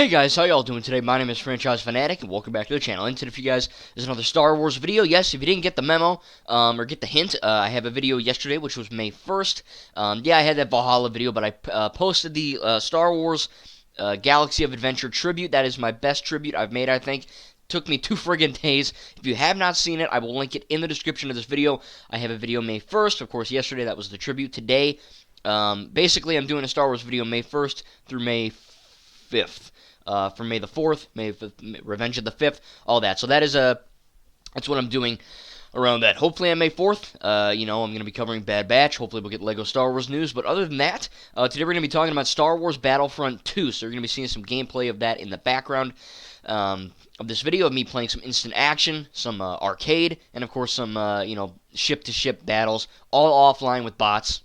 Hey guys, how y'all doing today? My name is Franchise Fanatic, and welcome back to the channel. And today for you guys is another Star Wars video. Yes, if you didn't get the memo, or get the hint, I have a video yesterday, which was May 1st. Yeah, I had that Valhalla video, but I posted the Star Wars Galaxy of Adventure tribute. That is my best tribute I've made, I think. Took me 2 friggin' days. If you have not seen it, I will link it in the description of this video. I have a video May 1st. Of course, yesterday that was the tribute. Today, basically, I'm doing a Star Wars video May 1st through May 5th. For May the 4th, May 5th, Revenge of the 5th, all that. So that's what I'm doing around that. Hopefully on May 4th, I'm going to be covering Bad Batch. Hopefully we'll get Lego Star Wars news. But other than that, today we're going to be talking about Star Wars Battlefront 2. So you're going to be seeing some gameplay of that in the background of this video, of me playing some instant action, some arcade, and of course some, ship-to-ship battles, all offline with bots.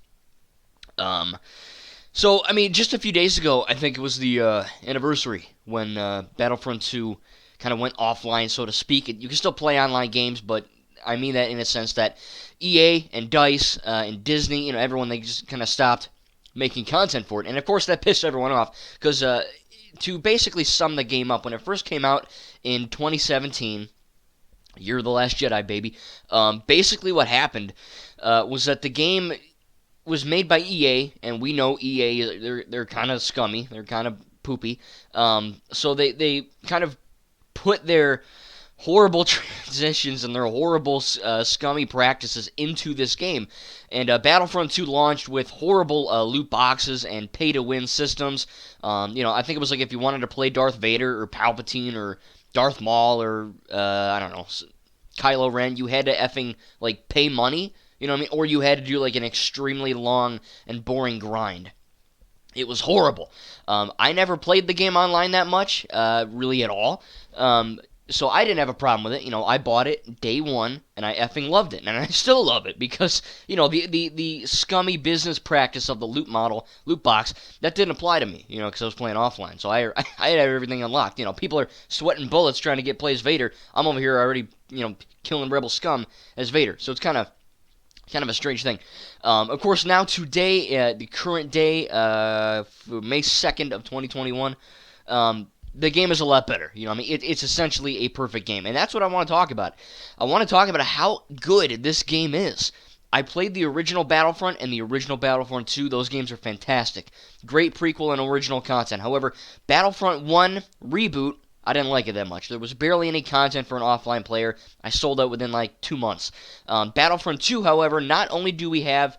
So, I mean, just a few days ago, I think it was the anniversary when Battlefront 2 kind of went offline, so to speak. You can still play online games, but I mean that in a sense that EA and DICE and Disney, everyone, they just kind of stopped making content for it. And, of course, that pissed everyone off because to basically sum the game up, when it first came out in 2017, Year of the Last Jedi, baby, basically what happened was that the game was made by EA, and we know EA, they're kind of scummy, they're kind of poopy, so they kind of put their horrible transitions and their horrible scummy practices into this game, and Battlefront 2 launched with horrible loot boxes and pay-to-win systems. I think it was like if you wanted to play Darth Vader or Palpatine or Darth Maul or, I don't know, Kylo Ren, you had to effing, pay money. You know what I mean? Or you had to do an extremely long and boring grind. It was horrible. I never played the game online that much, really at all. So I didn't have a problem with it. I bought it day one, and I effing loved it. And I still love it because, the scummy business practice of the loot box, that didn't apply to me, because I was playing offline. So I had everything unlocked. People are sweating bullets trying to get play as Vader. I'm over here already, killing rebel scum as Vader. So it's kind of a strange thing. Of course, now today, the current day, May 2nd of 2021, the game is a lot better. It's essentially a perfect game. And that's what I want to talk about. I want to talk about how good this game is. I played the original Battlefront and the original Battlefront 2. Those games are fantastic. Great prequel and original content. However, Battlefront 1 Reboot, I didn't like it that much. There was barely any content for an offline player. I sold out within 2 months. Battlefront 2, however, not only do we have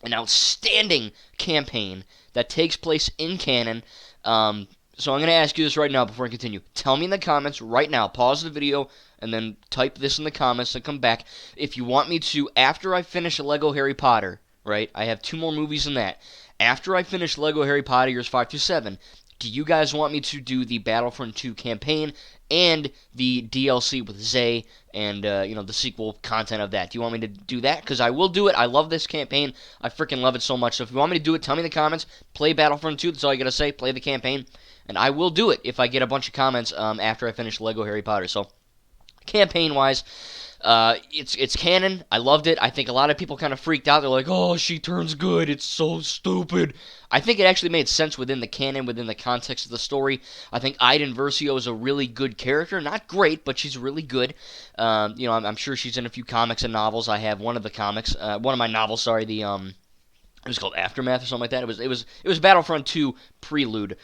an outstanding campaign that takes place in canon, so I'm going to ask you this right now before I continue. Tell me in the comments right now, pause the video, and then type this in the comments and come back. If you want me to, after I finish Lego Harry Potter, right, I have 2 more movies in that. After I finish Lego Harry Potter years 5 through 7, do you guys want me to do the Battlefront 2 campaign and the DLC with Zay and, the sequel content of that? Do you want me to do that? Because I will do it. I love this campaign. I freaking love it so much. So if you want me to do it, tell me in the comments. Play Battlefront 2. That's all you got to say. Play the campaign. And I will do it if I get a bunch of comments after I finish Lego Harry Potter. So, campaign-wise, it's canon. I loved it. I think a lot of people kind of freaked out. They're like, oh, she turns good. It's so stupid. I think it actually made sense within the canon, within the context of the story. I think Iden Versio is a really good character. Not great, but she's really good. I'm sure she's in a few comics and novels. I have one of the comics, one of my novels, sorry, it was called Aftermath or something like that. It was Battlefront 2 Prelude.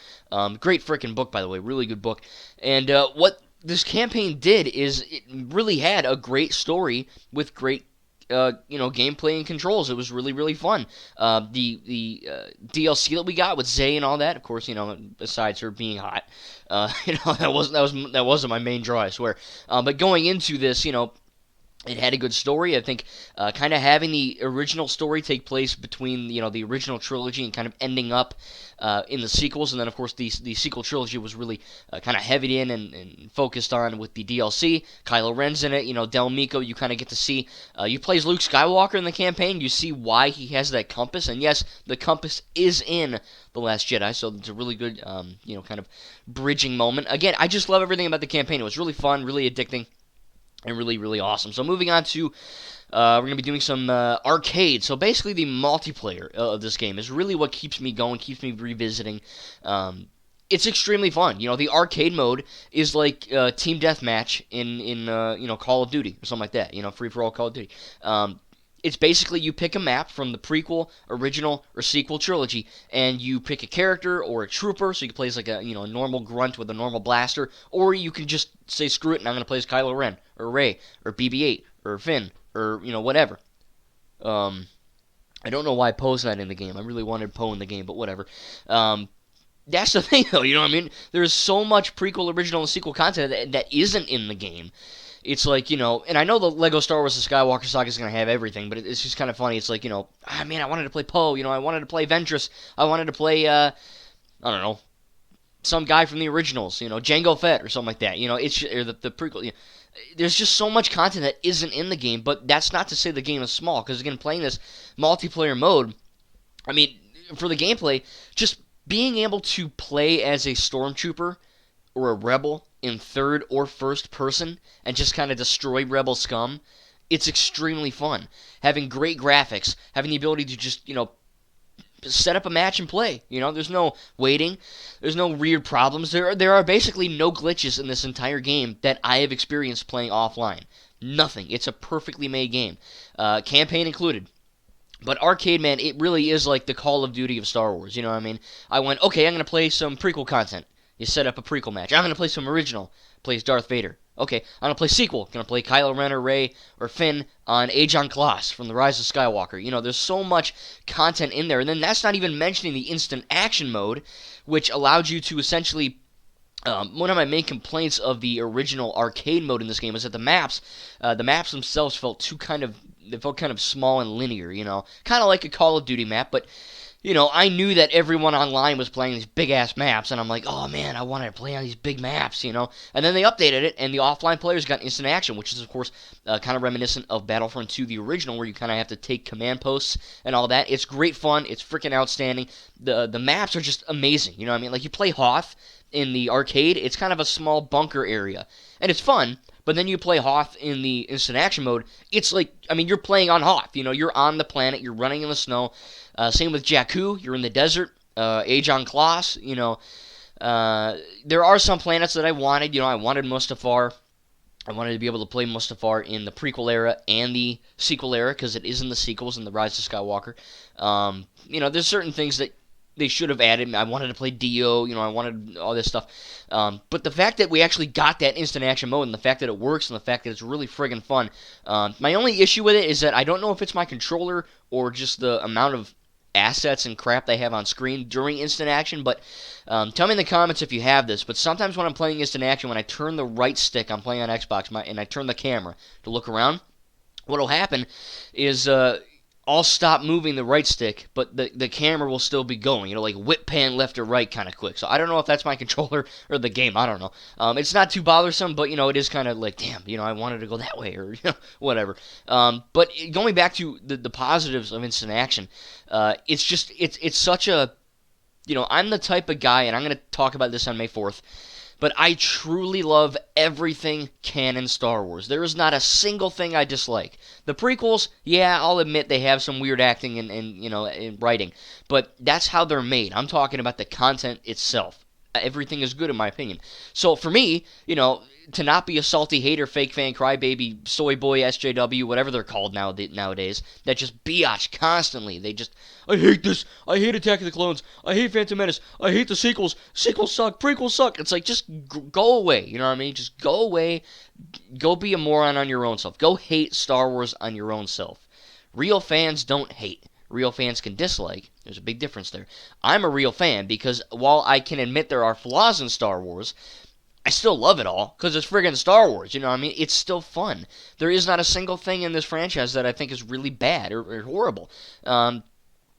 Great freaking book, by the way. Really good book. And what this campaign did is it really had a great story with great gameplay and controls. It was really, really fun. The DLC that we got with Zay and all that, of course, besides her being hot, that wasn't my main draw, I swear. But going into this, it had a good story. I think kind of having the original story take place between the original trilogy and kind of ending up in the sequels, and then of course the sequel trilogy was really kind of heavied in and focused on with the DLC. Kylo Ren's in it. Del Meeko, you kind of get to see. You play as Luke Skywalker in the campaign. You see why he has that compass, and yes, the compass is in The Last Jedi, so it's a really good kind of bridging moment. Again, I just love everything about the campaign. It was really fun, really addicting, and really, really awesome. So moving on to, we're going to be doing some arcade. So basically the multiplayer of this game is really what keeps me going, keeps me revisiting it's extremely fun. The arcade mode is like team deathmatch in Call of Duty or something like that. Free for all Call of Duty. It's basically you pick a map from the prequel, original, or sequel trilogy, and you pick a character or a trooper, so you can play as like a normal grunt with a normal blaster, or you can just say screw it and I'm gonna play as Kylo Ren or Rey or BB-8 or Finn or whatever. I don't know why Poe's not in the game. I really wanted Poe in the game, but whatever. That's the thing, though. You know what I mean? There's so much prequel, original, and sequel content that isn't in the game. It's like, and I know the Lego Star Wars The Skywalker Saga is going to have everything, but it's just kind of funny. It's like, man, I wanted to play Poe. I wanted to play Ventress. I wanted to play, I don't know, some guy from the originals, Jango Fett or something like that. It's or the prequel. There's just so much content that isn't in the game, but that's not to say the game is small, because, again, playing this multiplayer mode, I mean, for the gameplay, just being able to play as a stormtrooper or a rebel in third or first person and just kind of destroy rebel scum, it's extremely fun. Having great graphics, having the ability to just, set up a match and play. There's no waiting. There's no weird problems. There are basically no glitches in this entire game that I have experienced playing offline. Nothing. It's a perfectly made game. Campaign included. But arcade, man, it really is like the Call of Duty of Star Wars. You know what I mean? I went, okay, I'm going to play some prequel content. You set up a prequel match. I'm going to play some original. Plays Darth Vader. Okay, I'm going to play sequel. Going to play Kylo Ren or Rey or Finn on Aegon Klaas from The Rise of Skywalker. There's so much content in there. And then that's not even mentioning the instant action mode, which allowed you to essentially... one of my main complaints of the original arcade mode in this game is that the maps themselves felt kind of small and linear, kind of like a Call of Duty map, but I knew that everyone online was playing these big-ass maps, and I'm like, oh, man, I wanted to play on these big maps, And then they updated it, and the offline players got instant action, which is, of course, kind of reminiscent of Battlefront 2, the original, where you kind of have to take command posts and all that. It's great fun. It's freaking outstanding. The maps are just amazing, you know what I mean? Like, you play Hoth in the arcade, it's kind of a small bunker area, and it's fun. But then you play Hoth in the instant action mode, it's like, you're playing on Hoth. You're on the planet, you're running in the snow. Same with Jakku, you're in the desert. Aegon Klaas, there are some planets that I wanted. I wanted Mustafar. I wanted to be able to play Mustafar in the prequel era and the sequel era, because it is in the sequels in The Rise of Skywalker. There's certain things that they should have added. I wanted to play Dio, I wanted all this stuff. But the fact that we actually got that instant action mode, and the fact that it works, and the fact that it's really friggin' fun. My only issue with it is that I don't know if it's my controller or just the amount of assets and crap they have on screen during instant action, but tell me in the comments if you have this. But sometimes when I'm playing instant action, when I turn the right stick, I'm playing on Xbox, and I turn the camera to look around, what'll happen is... I'll stop moving the right stick, but the camera will still be going. Like whip pan left or right kind of quick. So I don't know if that's my controller or the game. I don't know. It's not too bothersome, but, it is kind of like, damn, I wanted to go that way or, whatever. But going back to the positives of instant action, it's just, it's such a, I'm the type of guy, and I'm going to talk about this on May 4th, but I truly love everything canon Star Wars. There is not a single thing I dislike. The prequels, yeah, I'll admit they have some weird acting and writing, but that's how they're made. I'm talking about the content itself. Everything is good in my opinion. So for me, to not be a salty hater, fake fan, crybaby, soy boy, SJW, whatever they're called nowadays, that just biatch constantly. They just, I hate this. I hate Attack of the Clones. I hate Phantom Menace. I hate the sequels. Sequels suck. Prequels suck. It's like, just go away. You know what I mean? Just go away. Go be a moron on your own self. Go hate Star Wars on your own self. Real fans don't hate. Real fans can dislike. There's a big difference there. I'm a real fan because while I can admit there are flaws in Star Wars, I still love it all because it's friggin' Star Wars. You know what I mean? It's still fun. There is not a single thing in this franchise that I think is really bad or horrible. And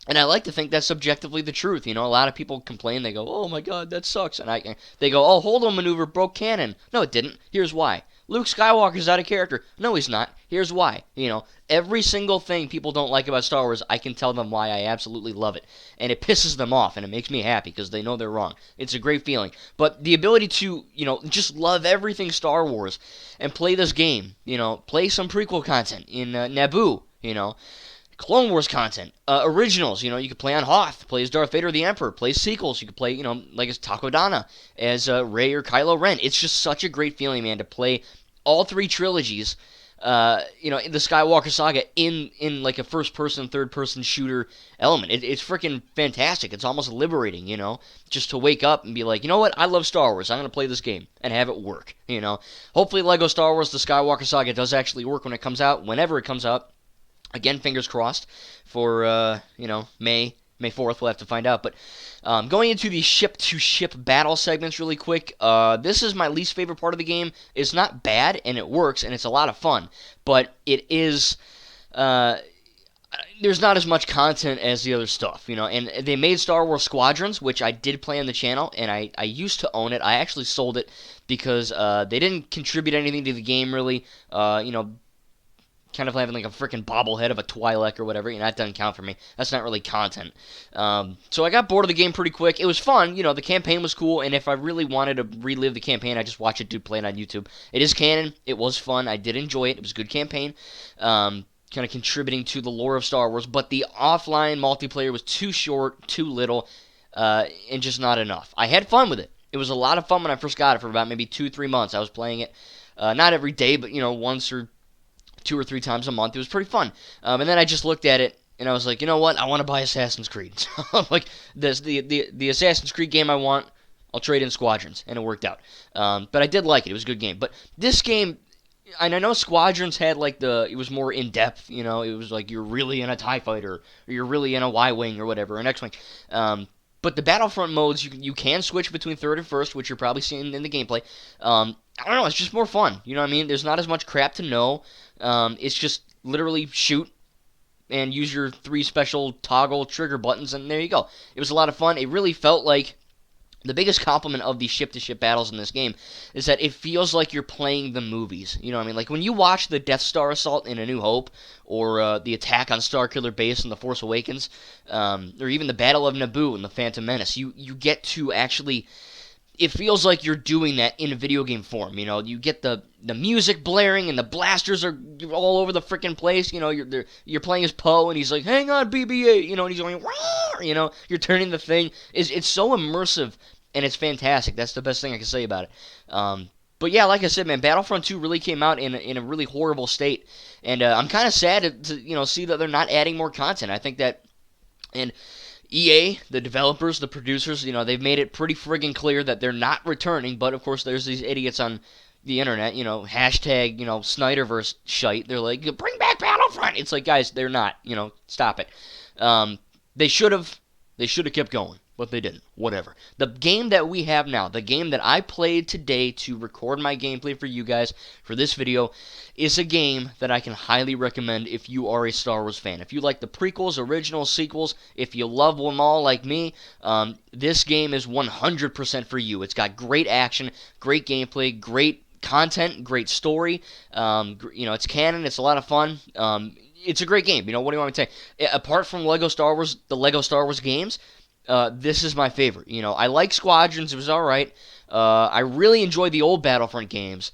I like to think that's subjectively the truth. A lot of people complain. They go, oh my god, that sucks. And they go, oh, hold on maneuver broke canon. No, it didn't. Here's why. Luke Skywalker's out of character. No, he's not. Here's why. Every single thing people don't like about Star Wars, I can tell them why I absolutely love it. And it pisses them off, and it makes me happy, because they know they're wrong. It's a great feeling. But the ability to, just love everything Star Wars, and play this game, play some prequel content in Naboo, Clone Wars content, originals. You could play on Hoth, play as Darth Vader or the Emperor. Play sequels. You could play, like as Takodana, as Rey or Kylo Ren. It's just such a great feeling, man, to play all three trilogies. In the Skywalker saga in like a first person, third person shooter element. It's freaking fantastic. It's almost liberating, just to wake up and be like, you know what? I love Star Wars. I'm gonna play this game and have it work. Hopefully, Lego Star Wars: The Skywalker Saga does actually work when it comes out, whenever it comes out. Again, fingers crossed for May 4th. We'll have to find out. But going into the ship-to-ship battle segments really quick, this is my least favorite part of the game. It's not bad, and it works, and it's a lot of fun. But it is... there's not as much content as the other stuff, And they made Star Wars Squadrons, which I did play on the channel, and I used to own it. I actually sold it because they didn't contribute anything to the game, really. Kind of having like a freaking bobblehead of a Twi'lek or whatever, that doesn't count for me. That's not really content. So I got bored of the game pretty quick. It was fun, the campaign was cool, and if I really wanted to relive the campaign, I just watch a dude play it on YouTube. It is canon. It was fun. I did enjoy it. It was a good campaign. Kind of contributing to the lore of Star Wars, but the offline multiplayer was too short, too little, and just not enough. I had fun with it. It was a lot of fun when I first got it for about maybe 2-3 months. I was playing it, not every day, but, once or 2 or 3 times a month. It was pretty fun. And then I just looked at it, and I was like, you know what? I want to buy Assassin's Creed. So I'm like, the Assassin's Creed game I want, I'll trade in Squadrons, and it worked out. But I did like it. It was a good game. But this game, and I know Squadrons had like it was more in depth. It was like you're really in a TIE fighter, or you're really in a Y-wing or whatever, an X-wing. But the Battlefront modes, you can switch between third and first, which you're probably seeing in the gameplay. I don't know, it's just more fun. You know what I mean? There's not as much crap to know. It's just literally shoot and use your 3 special toggle trigger buttons, and there you go. It was a lot of fun. It really felt like the biggest compliment of the ship-to-ship battles in this game is that it feels like you're playing the movies. You know what I mean? Like when you watch the Death Star assault in A New Hope, or the attack on Starkiller Base in The Force Awakens, or even the Battle of Naboo in The Phantom Menace, you get to actually... It feels like you're doing that in a video game form. You get the music blaring and the blasters are all over the freaking place. You're playing as Poe and he's like, "Hang on, BB-8," and he's going, "Rawr!" You're turning the thing. It's so immersive and it's fantastic. That's the best thing I can say about it. But yeah, like I said, man, Battlefront 2 really came out in a really horrible state, and I'm kind of sad to see that they're not adding more content. I think that and. EA, the developers, the producers, they've made it pretty friggin' clear that they're not returning, but of course there's these idiots on the internet, hashtag, Snyderverse shite. They're like, bring back Battlefront! It's like, guys, they're not, stop it. They should have kept going, but they didn't. Whatever. The game that we have now, the game that I played today to record my gameplay for you guys for this video, is a game that I can highly recommend if you are a Star Wars fan. If you like the prequels, originals, sequels, if you love them all like me, this game is 100% for you. It's got great action, great gameplay, great content, great story. It's canon, it's a lot of fun. It's a great game. What do you want me to say? Apart from Lego Star Wars, the Lego Star Wars games, this is my favorite. I like Squadrons, it was alright. I really enjoy the old Battlefront games.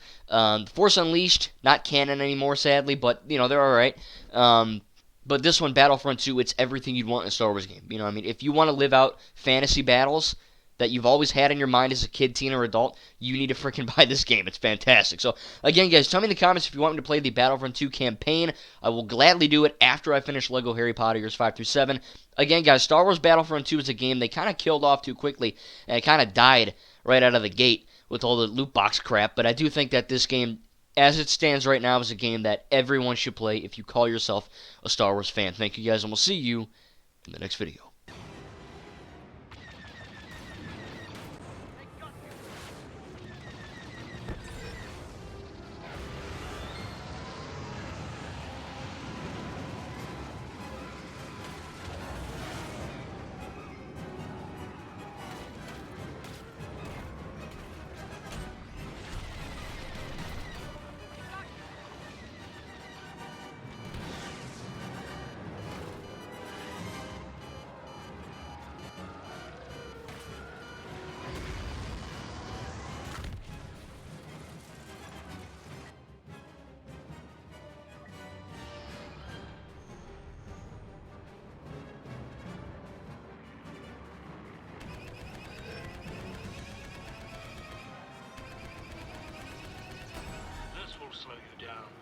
Force Unleashed, not canon anymore, sadly, but, they're alright. But this one, Battlefront 2, it's everything you'd want in a Star Wars game. If you want to live out fantasy battles that you've always had in your mind as a kid, teen, or adult, you need to freaking buy this game. It's fantastic. So, again, guys, tell me in the comments if you want me to play the Battlefront 2 campaign. I will gladly do it after I finish Lego Harry Potter years 5 through 7. Again, guys, Star Wars Battlefront 2 is a game they kind of killed off too quickly, and it kind of died right out of the gate with all the loot box crap. But I do think that this game, as it stands right now, is a game that everyone should play if you call yourself a Star Wars fan. Thank you, guys, and we'll see you in the next video. Yeah.